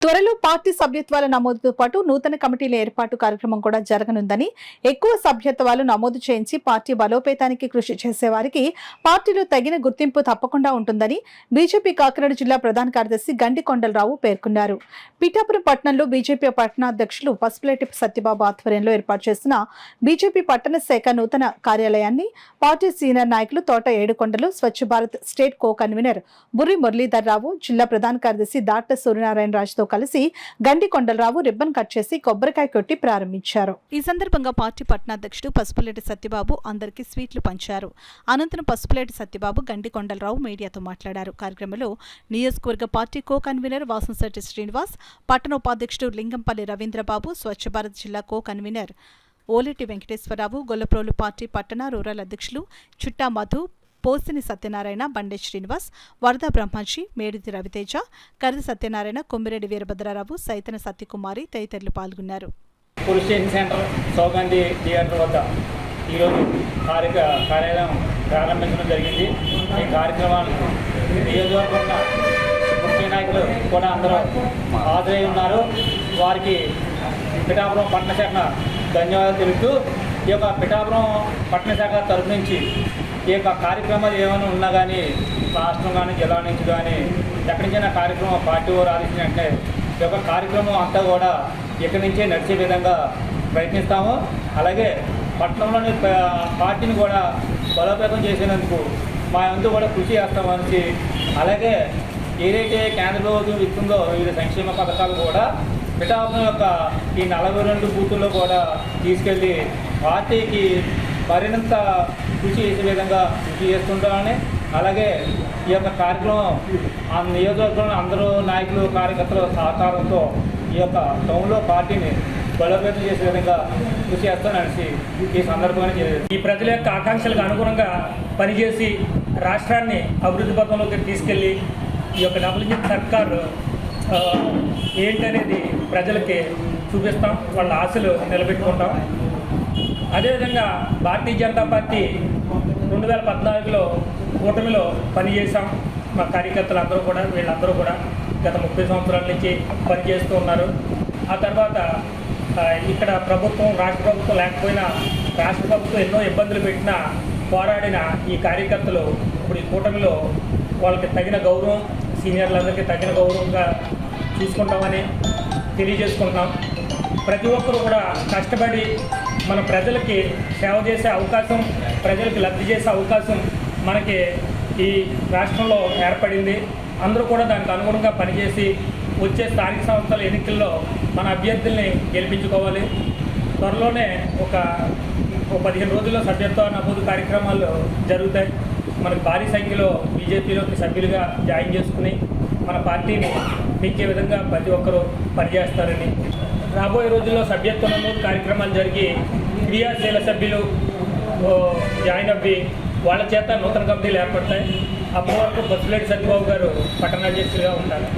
త్వరలో పార్టీ సభ్యత్వాల నమోదుతో పాటు నూతన కమిటీల ఏర్పాటు కార్యక్రమం కూడా జరగనుందని, ఎక్కువ సభ్యత్వాలు నమోదు చేయించి పార్టీ బలోపేతానికి కృషి చేసేవారికి పార్టీలో తగిన గుర్తింపు తప్పకుండా ఉంటుందని బీజేపీ కాకినాడ జిల్లా ప్రధాన కార్యదర్శి గండి కొండలరావు పేర్కొన్నారు. పిఠాపురం పట్టణంలో బీజేపీ పట్టణాధ్యక్షులు పసుపులేటి సత్యబాబు ఆధ్వర్యంలో ఏర్పాటు చేసిన బీజేపీ పట్టణ శాఖ నూతన కార్యాలయాన్ని పార్టీ సీనియర్ నాయకులు Thota Yedukondalu, Swachh Bharat state co convener Burri Muralidhar Rao, జిల్లా ప్రధాన కార్యదర్శి దాట్ల సూర్యనారాయణ రాజుతో కలిసి గండి కొండలరావు రిబ్బన్ కట్ చేసి కొబ్బరికాయ కొట్టి ప్రారంభించారు. ఈ సందర్భంగా పార్టీ పట్టణాధ్యక్షుడు పసుపులేటి సత్యబాబు అందరికీ స్వీట్లు పంచారు. అనంతరం పసుపులేటి సత్యబాబు గండి కొండలరావు మీడియాతో మాట్లాడారు. కార్యక్రమంలో నియోజకవర్గ party co convener Vasamsetti Srinivas, పట్టణ ఉపాధ్యక్షుడు లింగంపల్లి రవీంద్రబాబు, స్వచ్ఛ భారత్ జిల్లా co convener Oleti Venkateswararao, Gollaprolu party పట్టణ రూరల్ అధ్యక్షులు చుట్టా మధు, పోసిని సత్యనారాయణ, బండే శ్రీనివాస్, వరద బ్రహ్మర్షి, మేడిది రవితేజ, కరిది సత్యనారాయణ, కొమ్మిరెడ్డి వీరభద్రరావు, సైతన సత్యకుమారి తదితరులు పాల్గొన్నారు. Police station centre Saugandhi theatre వద్ద ఈరోజు కార్యాలయం ప్రారంభించడం జరిగింది. ఈ కార్యక్రమానికి నియోజకవర్గ ముఖ్య నాయకులు కూడా అందరూ హాజరై ఉన్నారు. వారికి పిఠాపురం పట్టణ శాఖ ధన్యవాదాలు తెలుపుతూ, ఈ యొక్క పిఠాపురం పట్టణ శాఖ తరఫు నుంచి ఈ యొక్క కార్యక్రమాలు ఏమైనా ఉన్నా కానీ రాష్ట్రం కానీ జిల్లా నుంచి కానీ ఎక్కడి నుంచైనా కార్యక్రమం పార్టీ వారు ఆలోచించినట్టే ఈ యొక్క కార్యక్రమం అంతా కూడా ఇక్కడి నుంచే నడిచే విధంగా ప్రయత్నిస్తాము. అలాగే పట్టణంలోని పార్టీని కూడా బలోపేతం చేసేందుకు మా వంతు కూడా కృషి చేస్తామని, అలాగే ఏదైతే కేంద్ర ప్రభుత్వం ఇస్తుందో వివిధ సంక్షేమ పథకాలు కూడా పిఠాపురం యొక్క ఈ 42 బూతుల్లో కూడా తీసుకెళ్ళి పార్టీకి మరింత కృషి చేసే విధంగా కృషి చేస్తుంటామని, అలాగే ఈ యొక్క కార్యక్రమం ఆ నియోజకవర్గంలో అందరూ నాయకులు కార్యకర్తల సహకారంతో ఈ యొక్క టౌన్లో పార్టీని బలోపేతం చేసే విధంగా కృషి చేస్తానని ఈ సందర్భంగా ఈ ప్రజల యొక్క ఆకాంక్షలకు అనుగుణంగా పనిచేసి రాష్ట్రాన్ని అభివృద్ధి పథంలోకి తీసుకెళ్ళి ఈ యొక్క డబుల్ ఇంజిన్ సర్కారు ఏంటనేది ప్రజలకి చూపిస్తాం, వాళ్ళ ఆశలు నిలబెట్టుకుంటాం. అదేవిధంగా భారతీయ జనతా పార్టీ 2014లో కూటమిలో పనిచేసాం. మా కార్యకర్తలు అందరూ కూడా వీళ్ళందరూ కూడా గత 30 సంవత్సరాల నుంచి పనిచేస్తూ ఉన్నారు. ఆ తర్వాత ఇక్కడ ప్రభుత్వం, రాష్ట్ర ప్రభుత్వం లేకపోయినా రాష్ట్ర ప్రభుత్వం ఎన్నో ఇబ్బందులు పెట్టినా పోరాడిన ఈ కార్యకర్తలు ఇప్పుడు ఈ కూటమిలో వాళ్ళకి తగిన గౌరవం, సీనియర్లందరికీ తగిన గౌరవంగా చూసుకుంటామని తెలియజేసుకుంటున్నాం. ప్రతి ఒక్కరూ కూడా కష్టపడి మన ప్రజలకి సేవ చేసే అవకాశం, ప్రజలకి లబ్ధి చేసే అవకాశం మనకి ఈ రాష్ట్రంలో ఏర్పడింది. అందరూ కూడా దానికి అనుగుణంగా పనిచేసి వచ్చే స్థానిక సంస్థల ఎన్నికల్లో మన అభ్యర్థుల్ని గెలిపించుకోవాలి. త్వరలోనే ఒక 15 రోజుల్లో సభ్యత్వ నమోదు కార్యక్రమాలు జరుగుతాయి. మనకు భారీ సంఖ్యలో బీజేపీలోకి సభ్యులుగా జాయిన్ చేసుకుని మన పార్టీని పెంచే విధంగా ప్రతి ఒక్కరూ పనిచేస్తారని, రాబోయే రోజుల్లో సభ్యత్వ నమోదు కార్యక్రమాలు జరిగి క్రియాశీల సభ్యులు జాయిన్ అవ్వి వాళ్ళ చేత నూతన కమిటీలు ఏర్పడతాయి. అప్పటి వరకు పసుపులేటి సత్యబాబు గారు పట్టణాధ్యక్షులుగా ఉంటారు.